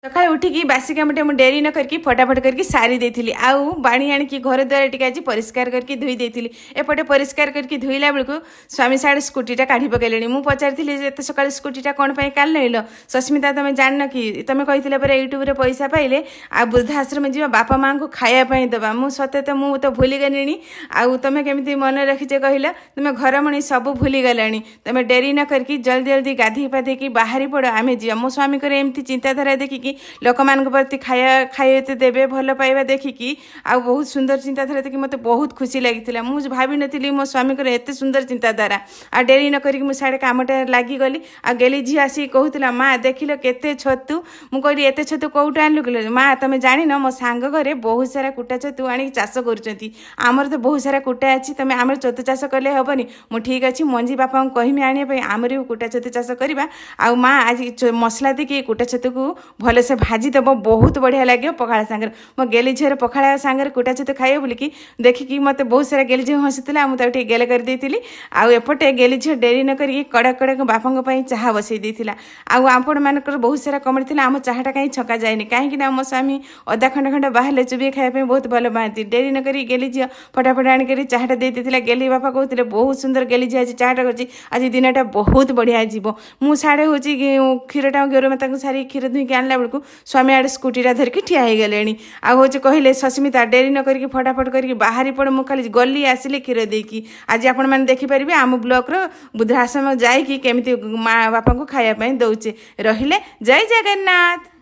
सकाଳେ उठिकी बासी कामटे मुझे डेरी न करके फटाफट करके सारी देती आउ बाणी आणिकी घर द्वार टी आज परिष्कार करके धोई देती एपटे परिष्कार करके धोइला बेलू स्वामी साढ़े स्कूटीटा काढ़ी पकड़े मुझे पचारि एत सका स्कूटीटा कौन पर काल नहींल सस्मिता तुम जान कि तुम कही पर यूट्यूब पैसा पाइले आ वृद्धाश्रम जी बापा माँ को खायापी दबा मुझे सत्य तो मुझे तो भूली गली आउ तुम केमी मन रखीचे कहल तुम घर मणि सब भूली गला तुम डेरी न करके जल्दी जल्दी गाधे पाधे बाहरी पड़ आम जी मो स्वामी एमती चिंताधारा देखिकी लोक मान प्रति खाइते देवे भल पाइबा देखिकी आ बहुत सुंदर चिंताधारा देखिए मत बहुत खुशी लगी मुझे भावी नी मो स्वामी को एत सुंदर चिंताधारा आ डेरी न करी मुझे कामटा लगिगली आ गेली झी आसी कहूला माँ देखिल केते छतु मु कहली एत छतु कौटू आनलु कहले माँ तुम जान मो सांग घरे बहुत सारा कुटा छतु आनी चाष करमर तो बहुत सारा कुटा अच्छी तुम आम छतु चाष कले हेनी मुझे ठीक अच्छे मंजी बापा को कहमी आने आमर भी कुटा छतु चाष करवा आ माँ आज मसला देकी कुटा छतु को भल से भाजीदेव बहुत बढ़िया लगे पखाड़ सांगे मो गेली झीर पखाड़ सांगे कुटा छतु खाइए बोलिकी देखिकी मत बहुत सारा गेली झी हसुला मुझे गेले करदे आउपटे गेली झील डेरी न करी कड़क कड़क बापा चाह बसई देता आपण मानकर बहुत सारा कमेंट थी आम चाहटा कहीं छका जाए कहीं मो स्वामी अदा खंड खंड बाहर चुबी खायापी बहुत भल पाती डेरी न करी गेली झी फटाफट आणिक चाहटा देता गेली बापा कहते बहुत सुंदर गेली झी आज चाहटा कर आज दिनटा बहुत बढ़िया जीव मु साढ़े हूँ क्षीरटा गोर माता सारी क्षीर धुईक आनला बेलू स्वामी आड़े स्कूटीटा धरिकी ठिया हो गले आउ कहले सस्मिता डेरी न करके फटाफट करके बाहरी पड़ मु खाली गली आसिले क्षीर देकी आज आपण मैंने देखिपारे आम ब्लॉक वृद्धाश्रम जाकि केमी माँ बापा को खायापी दौचे रहिले जय जगन्नाथ।